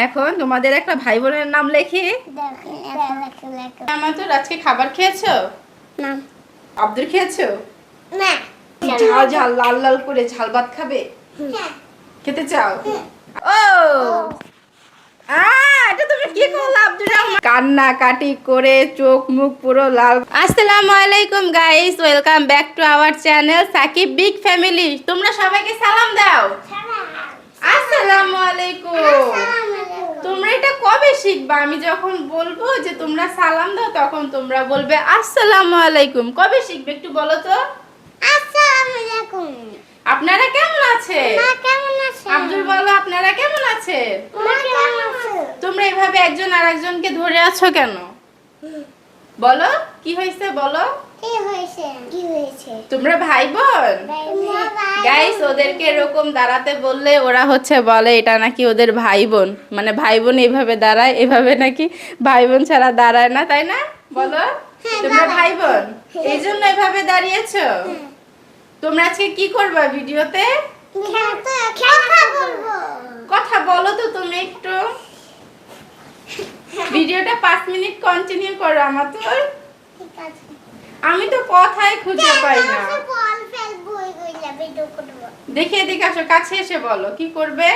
এখন তোমাদের একটা ভাই বোনের নাম লেখি। আমার তো আজকে খাবার খেয়েছো? না। আব্দুল খেয়েছো? না। ঝাল ঝাল লাল লাল করে ঝাল ভাত খাবে? খেতে চাও? ও এটা তুমি কি করলে আব্দুর রহমান? কান্না কাটি করে চোখ মুখ পুরো লাল। আসসালামু আলাইকুম guys, welcome back to our channel Sakib big family. তোমরা সবাইকে সালাম দাও। আসসালামু আলাইকুম। তোমরা এটা কবে শিখবা? আমি যখন বলবো যে তোমরা সালাম দাও তখন তোমরা বলবে আসসালামু আলাইকুম। কবে শিখবে একটু বলো তো? আসসালামু আলাইকুম। আপনারা কেমন আছেন? মা কেমন আছেন? আব্দুল বলো আপনারা কেমন আছেন? মা কেমন আছেন? তোমরা এভাবে একজন আরেকজনকে ধরে আছো কেন? বলো কি হয়েছে বলো। কি হয়েছে? কি হয়েছে? তোমরা ভাই বোন? গাইস ওদেরকে এরকম দাঁড়াতে বললে ওরা বলে এটা নাকি ওদের ভাই বোন, মানে ভাই বোন এইভাবে দাঁড়ায়, এভাবে নাকি ভাই বোন ছাড়া দাঁড়ায় না, তাই না? বলো তোমরা ভাই বোন, এই জন্য এভাবে দাঁড়িয়েছো। তোমরা আজকে কি করবা ভিডিওতে? কথা বলো তো তুমি একটু। ভিডিওটা 5 মিনিট কন্টিনিউ করো আমার তো। আমি তো কথাই খুঁজে পাই না। দেখে এদিকে আসো, কাছে এসে বলো কি করবে।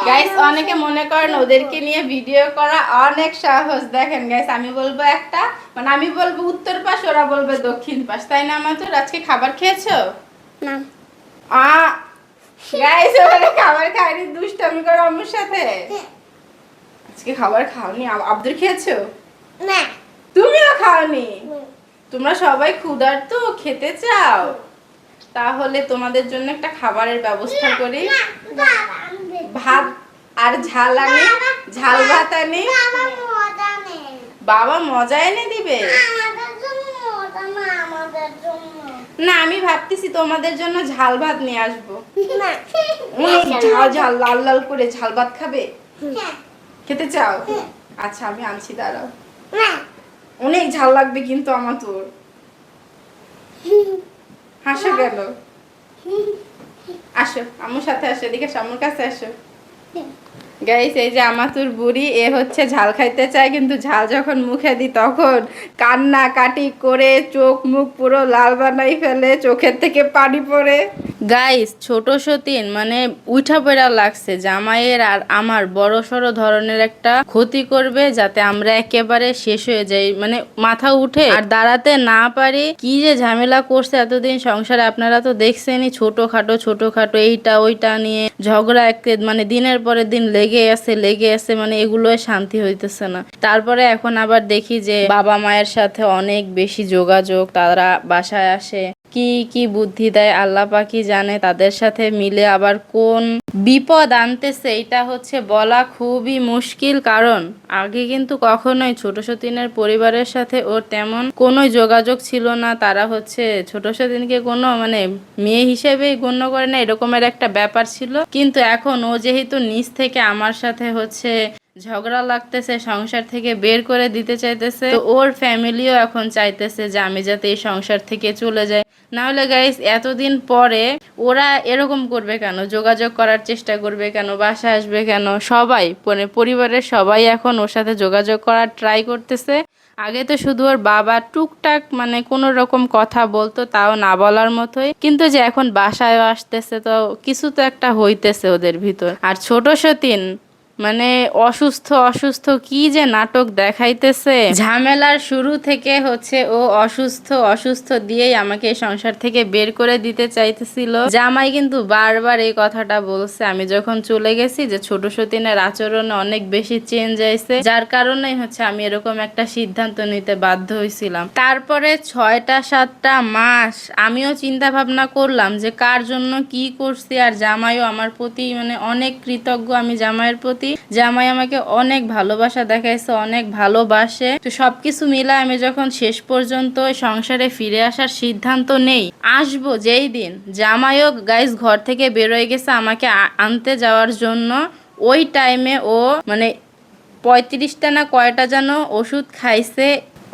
গাইস অনেকে মনে করেন ওদেরকে নিয়ে ভিডিও করা অনেক সাহস। দেখেন গাইস আমি বলবো একটা, মানে আমি বলবো উত্তর পাশ, ওরা বলবে দক্ষিণ পাশ, তাই না? আমার তো আজকে খাবার খেয়েছো? না। গাইস ওরা খাবার খায়নি, দুষ্টামি করে আম্মুর সাথে। আজকে খাবার খাওনি? আব্দুল খেয়েছো? না। তুমিও খাওনি? তোমরা সবাই ক্ষুধার্ত, খেতে চাও? তাহলে তোমাদের জন্য একটা খাবারের ব্যবস্থা করি। ভাত আর ঝাল আনি, ঝাল ভাত আনি। বাবা মজা এনে দিবে? না আমি ভাবতেছি তোমাদের জন্য ঝাল ভাত নিয়ে আসবো। ঝাল ঝাল লাল লাল করে ঝাল ভাত খাবে? খেতে চাও? আচ্ছা আমি আনছি, দাঁড়াও। অনেক ঝাল লাগবে কিন্তু আমার তোর। হাসো গেল। আসো আম্মুর সাথে আসো, এদিকে আম্মুর কাছে আসো। গাইস এই যে আমাতুর বুড়ি, এ ঝাল খাইতে চায়, কিন্তু ঝাল যখন মুখে দিই তখন কান্না কাটি করে চোখ মুখ পুরো লাল বানাই ফেলে, চোখের থেকে পানি পড়ে। গাইস ছোট সতীন মানে উঠা পড়া লাগছে জামাইয়ের আর আমার বড় সড়ো ধরনের একটা ক্ষতি করবে, যাতে আমরা একেবারে শেষ হয়ে যাই, মানে মাথা উঠে আর দাঁড়াতে না পারি। কি যে ঝামেলা করছে এতদিন সংসারে, আপনারা তো দেখছেনই। ছোটখাটো এইটা ওইটা নিয়ে ঝগড়া, মানে দিনের পরে দিন লেগে আছে, মানে এগুলো শান্তি হইতেছে না। তারপরে এখন আবার দেখি যে বাবা মায়ের সাথে অনেক বেশি যোগাযোগ, তারা বাসায় আসে, কি কি বুদ্ধি দেয় আল্লাহ পাকই জানে। তাদের সাথে মিলে আবার কোন বিপদ আনতেছে এটা বলা খুবই মুশকিল। কারণ আগে কিন্তু কখনোই ছোট সতীনের পরিবারের সাথে ওর তেমন কোনো যোগাযোগ ছিল না। তারা ছোট সতীনকে কোনো মানে মেয়ে হিসেবেই গণ্য করে না, এরকমের একটা ব্যাপার ছিল। কিন্তু এখন ও যেহেতু নিজ থেকে আমার সাথে ঝগড়া লাগতেছে, সংসার থেকে বের করে দিতে চাইতেছে, তো ওর ফ্যামিলিও এখন চাইতেছে যে আমি যাতে এই সংসার থেকে চলে যাই। না হলে গাইস এতদিন পরে ওরা এরকম করবে কেন? যোগাযোগ করার চেষ্টা করবে কেন? বাসায় আসবে কেন? সবাই মানে পরিবারের সবাই এখন ওর সাথে যোগাযোগ করার ট্রাই করতেছে। আগে তো শুধু ওর বাবা টুকটাক মানে কোনো রকম কথা বলতো, তাও না বলার মতোই, কিন্তু যে এখন বাসায় আসতেছে, তো কিছু তো একটা হইতেছে ওদের ভিতর। আর ছোট সতীন মানে অসুস্থ কি যে নাটক দেখাইতেছে। ঝামেলার শুরু থেকে ও অসুস্থ দিয়েই আমাকে এই সংসার থেকে বের করে দিতে চাইতেছিল। জামাই কিন্তু বারবার এই কথাটা বলছে আমি যখন চলে গেছি, যে ছোট সতীনের আচরণে অনেক বেশি চেঞ্জ আইছে, যার কারণেই আমি এরকম একটা সিদ্ধান্ত নিতে বাধ্য হয়েছিলাম। তারপরে 6টা-7টা মাস আমিও চিন্তা ভাবনা করলাম যে কার জন্য কি করছি, আর জামাইও আমার প্রতি মানে অনেক কৃতজ্ঞ আমি জামাইয়ের প্রতি। জামাই আমাকে অনেক ভালোবাসা দেখাইছে, অনেক ভালোবাসে। তো সবকিছু মিলে আমি যখন শেষ পর্যন্ত সংসারে ফিরে আসার সিদ্ধান্ত নেই, আসবো যেই দিন জামাইও গাইস ঘর থেকে বেরোয় গেছে আমাকে আনতে যাওয়ার জন্য, ওই টাইমে ও মানে 35টা না কয়টা যেন ওষুধ খাইছে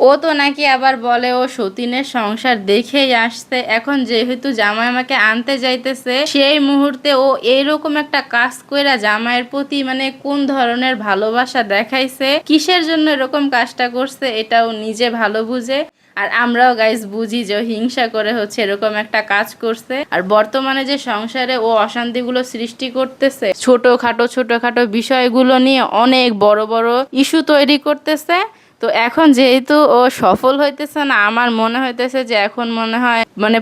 ও তো নাকি আবার বলে ও সতীনের সংসার দেখেই আসছে, এখন যেহেতু জামাই আমাকে আনতে যাইতেছে সেই মুহূর্তে ও এইরকম একটা কাজ কইরা জামাইয়ের প্রতি মানে কোন ধরনের ভালোবাসা দেখাইছে, কিসের জন্য এরকম কাজটা করছে এটাও নিজে ভালো বুঝে। আর আমরাও গাইস বুঝি যে ও হিংসা করে হচ্ছে এরকম একটা কাজ করছে। আর বর্তমানে যে সংসারে ও অশান্তিগুলো সৃষ্টি করতেছে, ছোটখাটো বিষয়গুলো নিয়ে অনেক বড় বড় ইস্যু তৈরি করতেছে। তো এখন যেহেতু ও সফল হইতেছে না, আমার মনে হইতেছে যে এখন মনে হয় মানে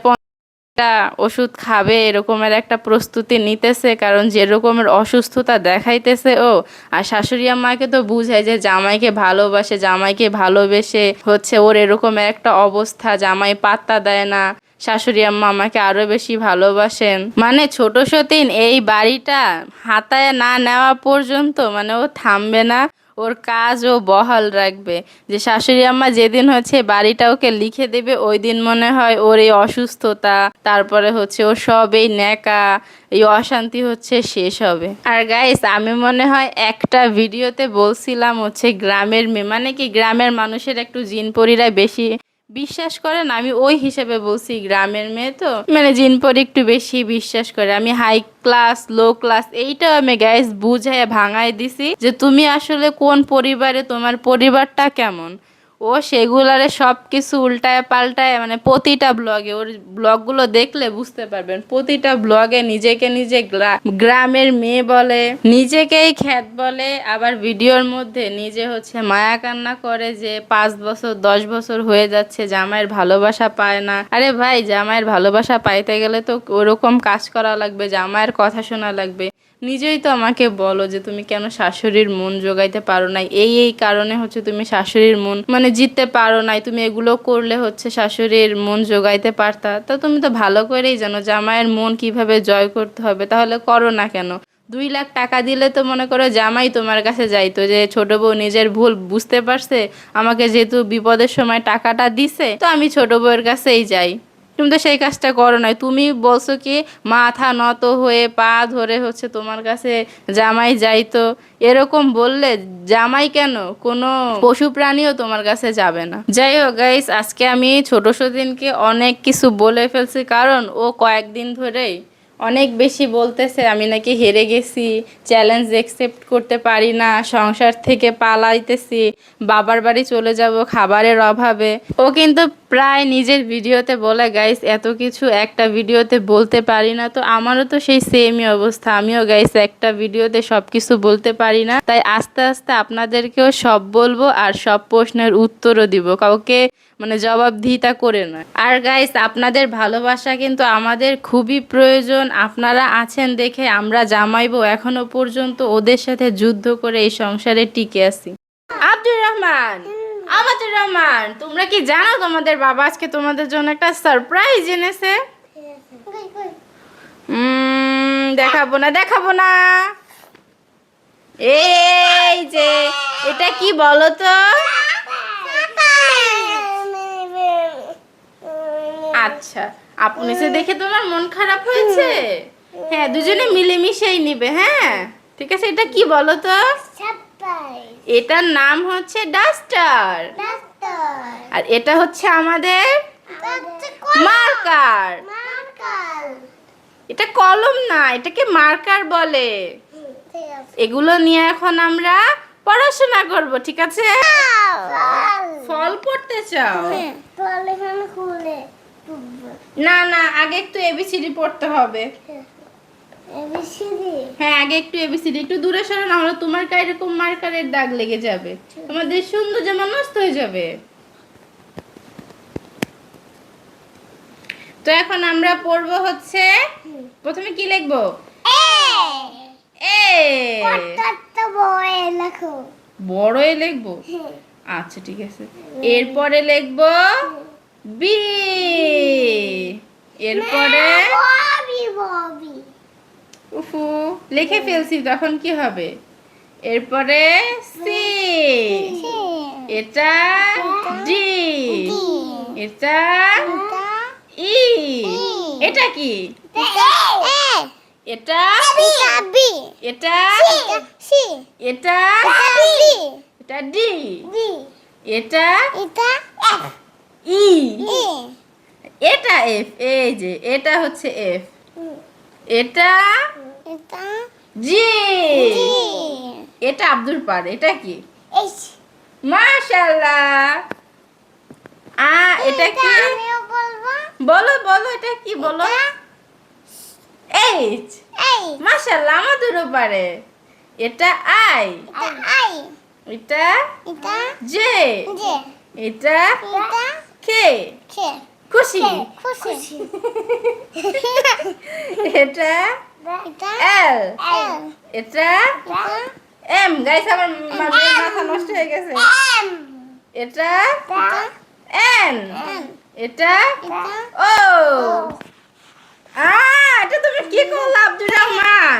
একটা ওষুধ খাবে এরকমের একটা প্রস্তুতি নিতেছে, কারণ যে রকমের অসুস্থতা দেখাইতেছে ও। আর শাশুড়ি আম্মাকে তো বুঝায় যে জামাইকে ভালোবাসে, জামাইকে ভালোবেসে হচ্ছে ওর এরকমের একটা অবস্থা, জামাই পাত্তা দেয় না, শাশুড়ি আম্মা আমাকে আরো বেশি ভালোবাসেন। মানে ছোট সতীন এই বাড়িটা হাতায় না নেওয়া পর্যন্ত মানে ও থামবে না, ওর কাজ ও বহাল রাখবে। যে শাশুড়ি আম্মা যেদিন হচ্ছে বাড়িটা ওকে লিখে দেবে ওই দিন মনে হয় ওর এই অসুস্থতা, তারপরে হচ্ছে ওর সব এই ন্যাকা এই অশান্তি হচ্ছে শেষ হবে। আর গাইস আমি মনে হয় একটা ভিডিওতে বলছিলাম হচ্ছে গ্রামের মেয়ে মানে কি গ্রামের মানুষের একটু জিনপরিরা বেশি বিশ্বাস করে না, আমি ওই হিসেবে বলছি গ্রামের মেয়ে তো মানে জিনপরি একটু বেশি বিশ্বাস করে। আমি হাই ক্লাস লো ক্লাস এইটাও আমি গ্যাস বুঝায় ভাঙাই দিছি যে তুমি আসলে কোন পরিবারে, তোমার পরিবারটা কেমন। ও সেগুলারে সব কিছু উল্টায় পাল্টায় মানে প্রতিটা ব্লগে, ওর ব্লগগুলো দেখলে বুঝতে পারবেন, প্রতিটা ব্লগে নিজেকে নিজে গ্রামের মেয়ে বলে, নিজেকেই খ্যাত বলে, আবার ভিডিওর মধ্যে নিজে হচ্ছে মায়া কান্না করে যে 5 বছর 10 বছর হয়ে যাচ্ছে জামাইয়ের ভালোবাসা পায় না। আরে ভাই জামাইয়ের ভালোবাসা পাইতে গেলে তো ওরকম কাজ করা লাগবে, জামাইয়ের কথা শোনা লাগবে। নিজেই তো আমাকে বলো যে তুমি কেন শাশুড়ির মন জোগাইতে পারো নাই, এই কারণে হচ্ছে তুমি শাশুড়ির মন মানে জিততে পারো নাই, তুমি এগুলো করলে হচ্ছে শাশুড়ির মন জোগাইতে পারতা। তো তুমি তো ভালো করেই জানো জামাইয়ের মন কিভাবে জয় করতে হবে, তাহলে করো না কেন? 2 লাখ টাকা দিলে তো মনে করো জামাই তোমার কাছে যাইতো যে ছোট বউ নিজের ভুল বুঝতে পারছে, আমাকে যেহেতু বিপদের সময় টাকাটা দিছে তো আমি ছোট বউয়ের কাছেই যাই। তুমি তো সেই কাজটা করো নাই, তুমি বলছো কি মাথা নত হয়ে পা ধরে হচ্ছে তোমার কাছে জামাই যাইতো। এরকম বললে জামাই কেন কোনো পশু প্রাণীও তোমার কাছে যাবে না। যাই হোক গাইস, আজকে আমি ছোট সতীনকে অনেক কিছু বলে ফেলছি, কারণ ও কয়েকদিন ধরেই অনেক বেশি বলতেছে আমি নাকি হেরে গেছি, চ্যালেঞ্জ অ্যাকসেপ্ট করতে পারি না, সংসার থেকে পালাইতেছি, বাবার বাড়ি চলে যাব খাবারের অভাবে। ও কিন্তু প্রায় নিজের ভিডিওতে বলে গাইস এত কিছু একটা ভিডিওতে বলতে পারি না। তো আমারও তো সেই সেমই অবস্থা, আমিও গাইস একটা ভিডিওতে সব কিছু বলতে পারি না, তাই আস্তে আস্তে আপনাদেরকেও সব বলবো আর সব প্রশ্নের উত্তরও দিব, কাউকে মানে জবাবদিহিতা করে না। আর গাইস আপনাদের ভালোবাসা কিন্তু আমাদের খুবই প্রয়োজন, আপনারা আছেন দেখে আমরা জামাইবো এখনো পর্যন্ত ওদের সাথে যুদ্ধ করে এই সংসারে টিকে আছি। আব্দুর রহমান, আমাদের রহমান, তোমরা কি জানো তোমাদের বাবা আজকে তোমাদের জন্য একটা সারপ্রাইজ এনেছে? দেখাবো না। এই যে এটা কি বলো তো? আচ্ছা আপনি সে দেখে তোমার মন খারাপ হয়েছে? হ্যাঁ দুজনে মিলেমিশেই নিবে। হ্যাঁ ঠিক আছে, এটা কি বলো তো? এটার নাম হচ্ছে ডাস্টার, আর এটা হচ্ছে আমাদের মার্কার। এটা কলম না, এটাকে মার্কার বলে। এগুলো নিয়ে এখন আমরা পড়াশোনা করব, ঠিক আছে? ফল পড়তে চাও? না না, আগে একটু এবিসিডি পড়তে হবে। হ্যাঁ আগে একটু এবিসিডি, একটু দূরে সরো, না হলে তোমার গায়ে এরকম মার্কারের দাগ লেগে যাবে, তোমাদের সুন্দর জামা নষ্ট হয়ে যাবে। তো এখন আমরা পড়বো হচ্ছে প্রথমে কি লিখবো? বড় এ লিখবো? আচ্ছা ঠিক আছে। এরপরে লিখবো বি, এরপরে উফু লিখে ফেলছি, তখন কি হবে? এরপরে সি, এটা ডি, এটা ই, এটা কি? এটা এটা এটা এটা ডি, এটা ই ই এটা এফ, এই যে এটা হচ্ছে এফ, এটা এটা জি, জি এটা আব্দুল পার, এটা কি? এইচ মাশাআল্লাহ। এটা কি? আমিও বলবো বলো বলো, এটা কি বলো? এইচ, এই মাশাআল্লাহ, আমাদেরও পারে। এটা আই, এটা আই এটা এটা জে, জে এটা এটা কে, খে খুশি, খুশি এটা এটা এল, এল এটা এটা এম। গাইস, আমার মেয়ের মাথা নষ্ট হয়ে গেছে। এম এটা এটা এন, এন এটা এটা ও। এটা তুমি কি করলে আব্দুর রহমান?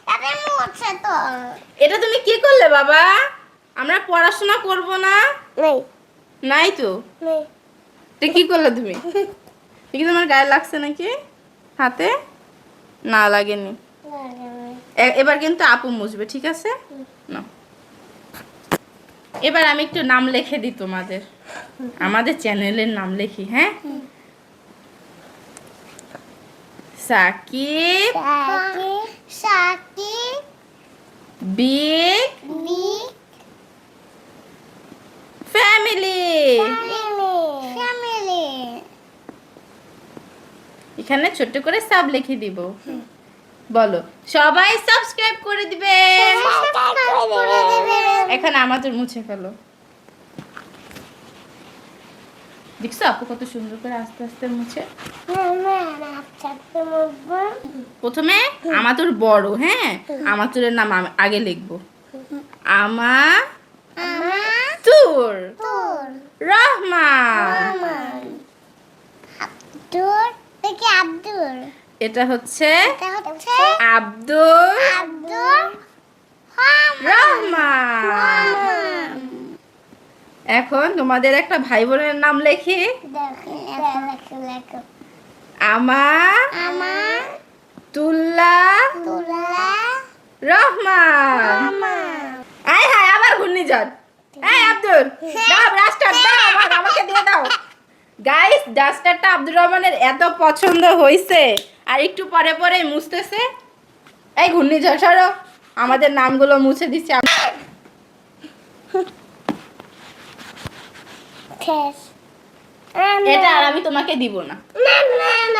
তাতে মুছে তো এটা তুমি কি করলে বাবা? আমরা পড়াশোনা করব না? নেই নাই তো। নেই এটা কি করলে তুমি? কি তোমার গায়ে লাগছে নাকি হাতে? না লাগেনি। এবার কিন্তু আপু মুছবে, ঠিক আছে? না, এবার আমি একটু নাম লিখে দিই তোমাদের, আমাদের চ্যানেলের নাম লিখি, হ্যাঁ? সাকিব সাকি সাকি বিগ বি ফ্যামিলি। ফ্যামিলি এখানে ছোট্ট করে সাব লিখে দিব। বলো, সবাই সাবস্ক্রাইব করে দিবেন। এখন আমাদের মুছে ফেলো। দেখছো আপু কত সুন্দর করে আস্তে আস্তে মুছে। প্রথমে আমাদের বড়, হ্যাঁ, আমাতুরের নাম আগে লিখবো। আমাতুর রহমান। আব্দুল এটা হচ্ছে এটা হচ্ছে আব্দুল আব্দুল রহমান। এখন তোমাদের একটা ভাই বোনের নাম লিখি। লেখো আমাতুল্লাহ রহমান। আয় হায়, আবার ঘূর্ণিঝড়। এই আব্দুল, দাও ডাস্টার, দাও আমাকে দিয়ে দাও। গাইস, ডাস্টারটা আব্দুর রহমানের এত পছন্দ হয়েছে, আর একটু পরে পরে মুছতেছে। এই ঘূর্ণিঝড় সরো, আমাদের নামগুলো মুছে দিচ্ছে। এটা আর আমি তোমাকে দিব না।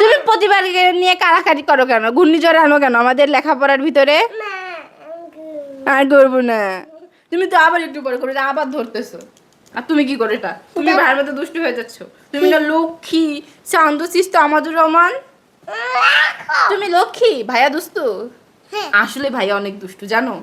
তুমি প্রতিবার নিয়ে কারাকারি করো কেন? ঘূর্ণিঝড় আনো কেন আমাদের লেখাপড়ার ভিতরে? আর করবো না। তুমি তো আবার একটু পরে করে আবার ধরতেছো। আর তুমি কি করে এটা? তুমি ভাইয়ের মতো দুষ্টু হয়ে যাচ্ছ। তুমি না লক্ষ্মী, শান্তশিষ্ট আমাদুর রহমান। তুমি লক্ষ্মী, ভাইয়া দুষ্টু। আসলে ভাইয়া অনেক দুষ্টু, জানো?